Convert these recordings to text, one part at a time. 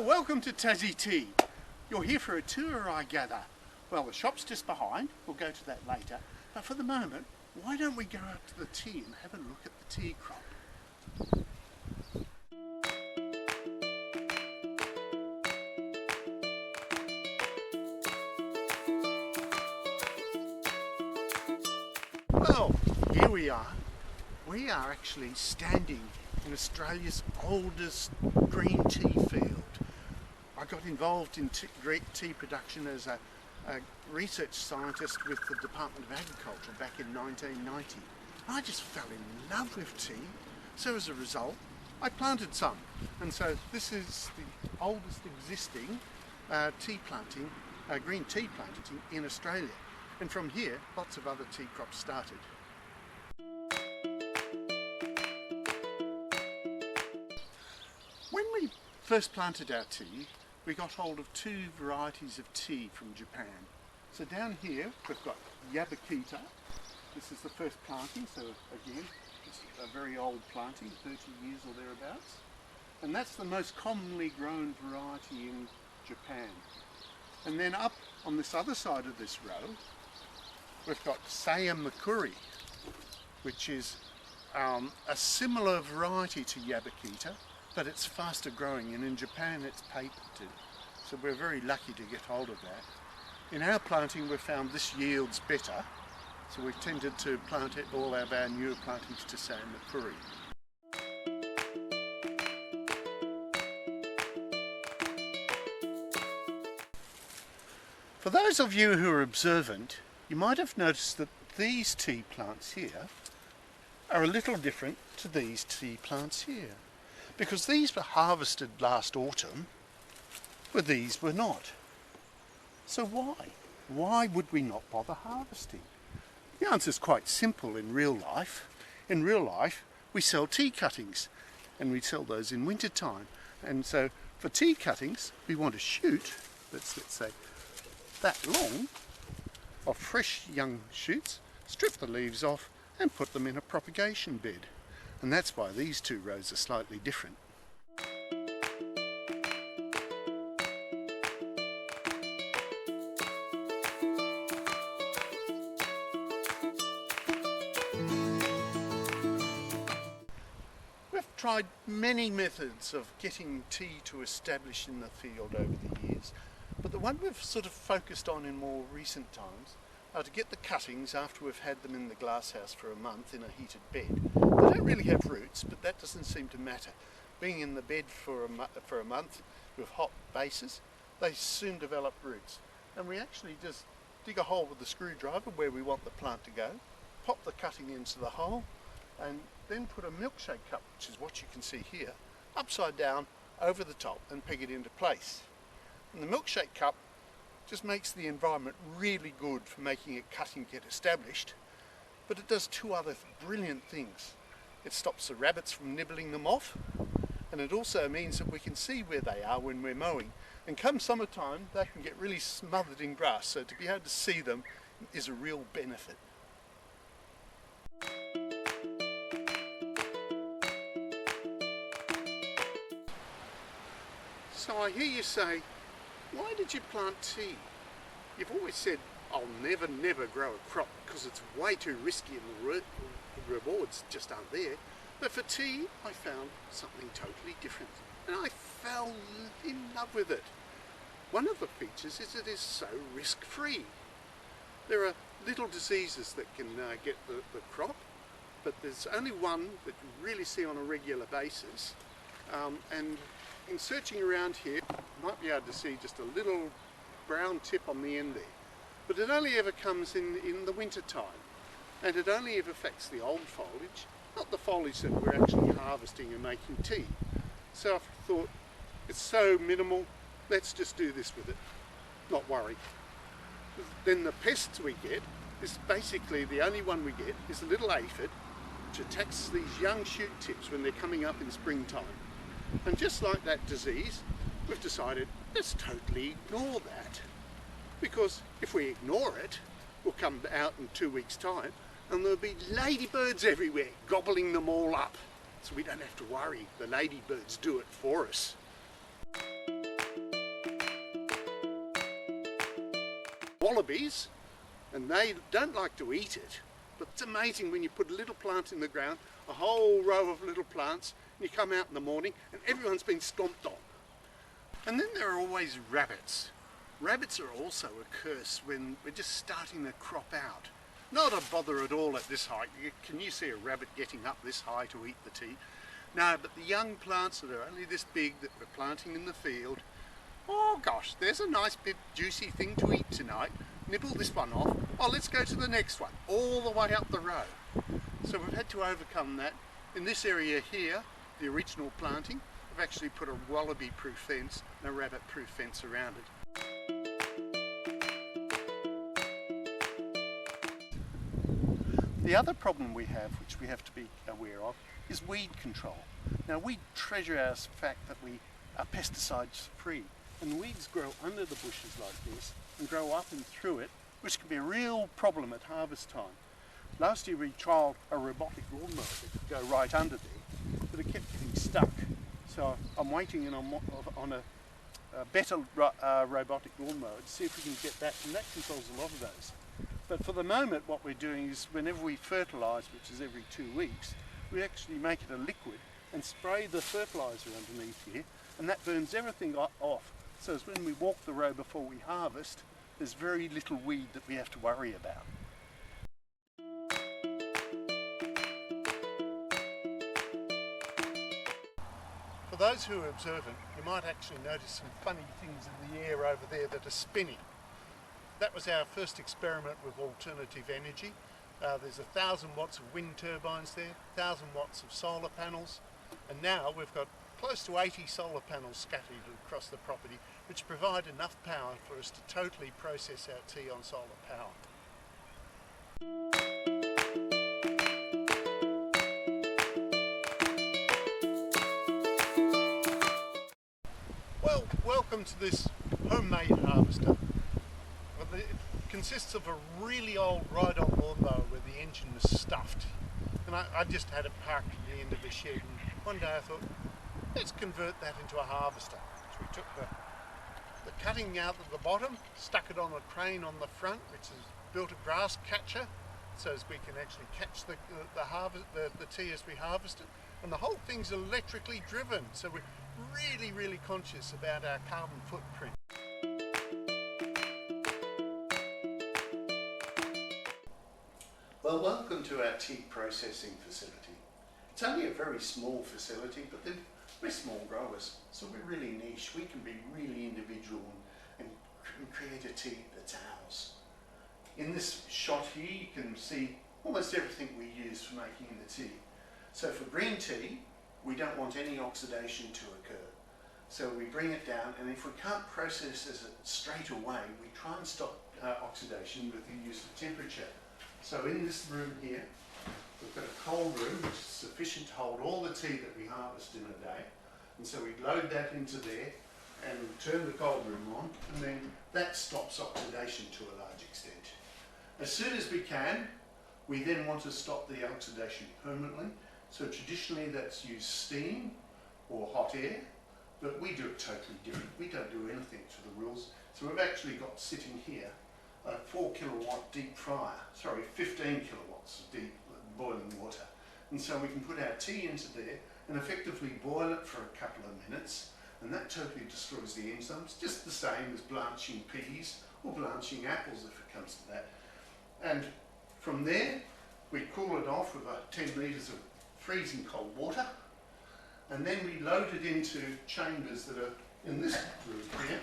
welcome to Tassie Tea. You're here for a tour, I gather. Well, the shop's just behind. We'll go to that later. But for the moment, why don't we go out to the tea and have a look at the tea crop? Well, here we are. We are actually standing in Australia's oldest green tea field. I got involved in tea production as a research scientist with the Department of Agriculture back in 1990. I just fell in love with tea, so as a result I planted some. And so this is the oldest existing green tea planting in Australia. And from here, lots of other tea crops started. When we first planted our tea, we got hold of two varieties of tea from Japan. So down here, we've got Yabakita. This is the first planting, so again, it's a very old planting, 30 years or thereabouts. And that's the most commonly grown variety in Japan. And then up on this other side of this row, we've got Sayamakuri, which is a similar variety to Yabakita, but it's faster growing, and in Japan it's patented. So we're very lucky to get hold of that. In our planting we've found this yields better, so we've tended to plant all of our newer plantings to Sayamakuri. For those of you who are observant, you might have noticed that these tea plants here are a little different to these tea plants here, because these were harvested last autumn, but these were not. So why? Why would we not bother harvesting? The answer is quite simple in real life. In real life, we sell tea cuttings, and we sell those in winter time. And so for tea cuttings, we want to shoot, let's say, that long of fresh young shoots, strip the leaves off and put them in a propagation bed. And that's why these two rows are slightly different. We've tried many methods of getting tea to establish in the field over the years, but the one we've sort of focused on in more recent times are to get the cuttings after we've had them in the glasshouse for a month in a heated bed. They don't really have roots, but that doesn't seem to matter. Being in the bed for a month with hot bases, they soon develop roots. And we actually just dig a hole with the screwdriver where we want the plant to go, pop the cutting into the hole, and then put a milkshake cup, which is what you can see here, upside down over the top and peg it into place. And the milkshake cup just makes the environment really good for making a cutting get established, but it does two other brilliant things. It stops the rabbits from nibbling them off, and it also means that we can see where they are when we're mowing, and come summertime they can get really smothered in grass, so to be able to see them is a real benefit. So I hear you say, why did you plant tea? You've always said, I'll never grow a crop because it's way too risky and the rewards just aren't there. But for tea, I found something totally different, and I fell in love with it. One of the features is it is so risk-free. There are little diseases that can get the crop, but there's only one that you really see on a regular basis. And in searching around here, you might be able to see just a little brown tip on the end there. But it only ever comes in the winter time, and it only ever affects the old foliage, not the foliage that we're actually harvesting and making tea. So I thought, it's so minimal, let's just do this with it, not worry. Then the pests we get is basically the only one we get is a little aphid, which attacks these young shoot tips when they're coming up in springtime. And just like that disease, we've decided let's totally ignore that, because if we ignore it, we'll come out in 2 weeks' time and there'll be ladybirds everywhere gobbling them all up, so we don't have to worry, the ladybirds do it for us. wallabies, and they don't like to eat it, but it's amazing when you put a little plant in the ground, a whole row of little plants, and you come out in the morning and everyone's been stomped on. And then there are always rabbits. Rabbits are also a curse when we're just starting to crop out. Not a bother at all at this height. Can you see a rabbit getting up this high to eat the tea? No, but the young plants that are only this big that we're planting in the field, oh gosh, there's a nice big juicy thing to eat tonight. Nibble this one off. Oh, let's go to the next one, all the way up the row. So we've had to overcome that. In this area here, the original planting, we've actually put a wallaby-proof fence and a rabbit-proof fence around it. The other problem we have, which we have to be aware of, is weed control. Now we treasure our fact that we are pesticides free, and weeds grow under the bushes like this and grow up and through it, which can be a real problem at harvest time. Last year we trialled a robotic lawnmower that could go right under there, but it kept getting stuck. So I'm waiting in on a better robotic lawnmower to see if we can get that, and that controls a lot of those. But for the moment what we're doing is whenever we fertilise, which is every 2 weeks, we actually make it a liquid and spray the fertiliser underneath here, and that burns everything off. So as when we walk the row before we harvest, there's very little weed that we have to worry about. For those who are observant, you might actually notice some funny things in the air over there that are spinning. That was our first experiment with alternative energy. There's 1,000 watts of wind turbines there, 1,000 watts of solar panels, and now we've got close to 80 solar panels scattered across the property, which provide enough power for us to totally process our tea on solar power. Well, welcome to this homemade harvester. It consists of a really old ride-on lawnmower where the engine was stuffed, and I just had it parked at the end of the shed, and one day I thought, let's convert that into a harvester. So we took the cutting out at the bottom, stuck it on a crane on the front, which has built a grass catcher so as we can actually catch the tea as we harvest it, and the whole thing's electrically driven, so we're really conscious about our carbon footprint. Well, welcome to our tea processing facility. It's only a very small facility, but then we're small growers, so we're really niche. We can be really individual and create a tea that's ours. In this shot here, you can see almost everything we use for making the tea. So for green tea, we don't want any oxidation to occur. So we bring it down, and if we can't process it straight away, we try and stop oxidation with the use of temperature. So in this room here, we've got a cold room which is sufficient to hold all the tea that we harvest in a day. And so we load that into there and turn the cold room on, and then that stops oxidation to a large extent. As soon as we can, we then want to stop the oxidation permanently. So traditionally that's used steam or hot air, but we do it totally different. We don't do anything to the rules. So we've actually got sitting here a 4 kilowatt deep fryer, 15 kilowatts of deep boiling water. And so we can put our tea into there and effectively boil it for a couple of minutes, and that totally destroys the enzymes, just the same as blanching peas or blanching apples if it comes to that. And from there, we cool it off with 10 litres of freezing cold water, and then we load it into chambers that are in this room here,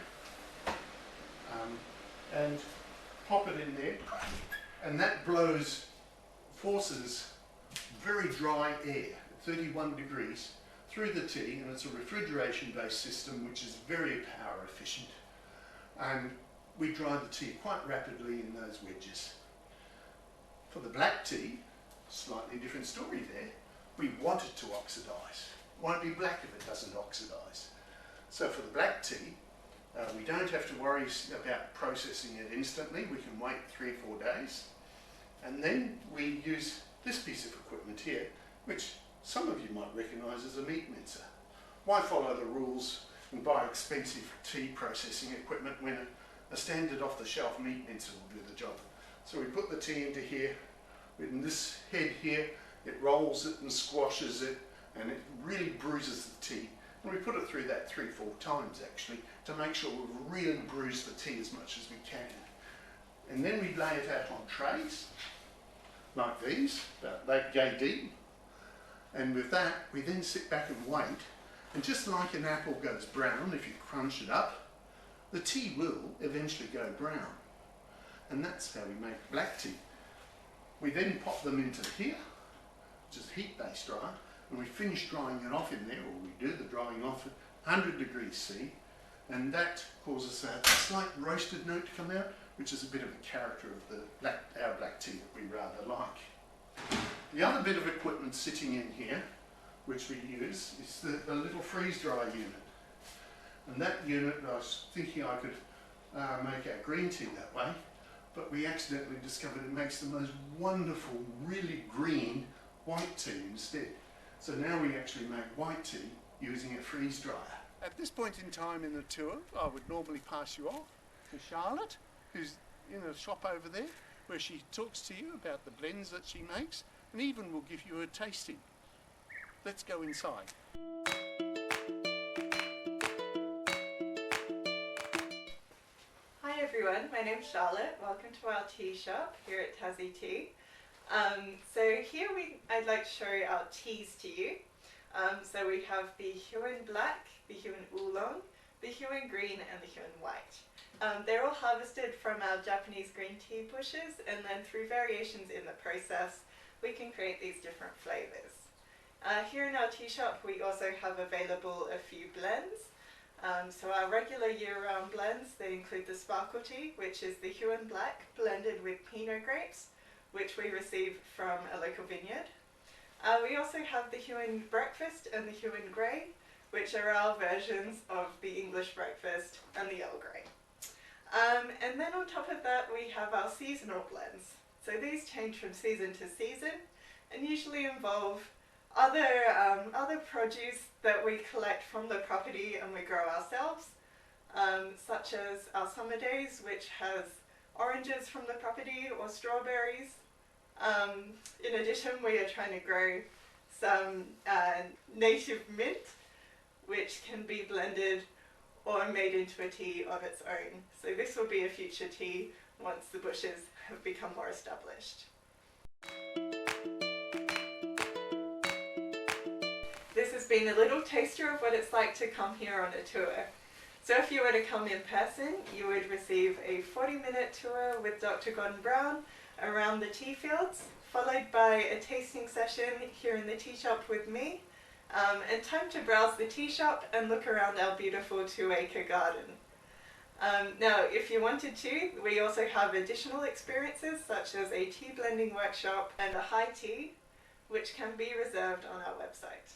and pop it in there, and that forces very dry air, 31 degrees, through the tea, and it's a refrigeration based system which is very power efficient, and we dry the tea quite rapidly in those wedges. For the black tea, slightly different story there. We want it to oxidise. It won't be black if it doesn't oxidise. So for the black tea, we don't have to worry about processing it instantly. We can wait 3 or 4 days. And then we use this piece of equipment here, which some of you might recognise as a meat mincer. Why follow the rules and buy expensive tea processing equipment when a standard off-the-shelf meat mincer will do the job. So we put the tea into here, in this head here, it rolls it and squashes it, and it really bruises the tea. And we put it through that 3-4 times actually, to make sure we've really bruised the tea as much as we can. And then we lay it out on trays, like these, about that yay deep. And with that, we then sit back and wait. And just like an apple goes brown if you crunch it up, the tea will eventually go brown. And that's how we make black tea. We then pop them into here, which is heat-based dryer, and we finish drying it off in there, or we do the drying off at 100 degrees C, and that causes a slight roasted note to come out, which is a bit of a character of our black tea that we rather like. The other bit of equipment sitting in here, which we use, is the little freeze dryer unit. And that unit, I was thinking I could make our green tea that way, but we accidentally discovered it makes the most wonderful, really green white tea instead. So now we actually make white tea using a freeze dryer. At this point in time in the tour, I would normally pass you off to Charlotte, who's in a shop over there, where she talks to you about the blends that she makes, and even will give you a tasting. Let's go inside. Hi everyone, my name's Charlotte. Welcome to our tea shop here at Tassie Tea. So here I'd like to show our teas to you. So we have the Huon Black, the Huon Oolong, the Huon Green and the Huon White. They're all harvested from our Japanese green tea bushes, and then through variations in the process we can create these different flavours. Here in our tea shop we also have available a few blends. So our regular year-round blends, they include the sparkle tea, which is the Huon Black blended with Pinot grapes, which we receive from a local vineyard. We also have the Huon Breakfast and the Huon Grey, which are our versions of the English Breakfast and the Earl Grey. And then on top of that we have our seasonal blends. So these change from season to season and usually involve other produce that we collect from the property and we grow ourselves, such as our Summer Days, which has oranges from the property or strawberries. In addition, we are trying to grow some native mint, which can be blended or made into a tea of its own. So this will be a future tea once the bushes have become more established. This has been a little taster of what it's like to come here on a tour. So if you were to come in person, you would receive a 40-minute tour with Dr. Gordon Brown around the tea fields, followed by a tasting session here in the tea shop with me, and time to browse the tea shop and look around our beautiful 2-acre garden. Now, if you wanted to, we also have additional experiences such as a tea blending workshop and a high tea, which can be reserved on our website.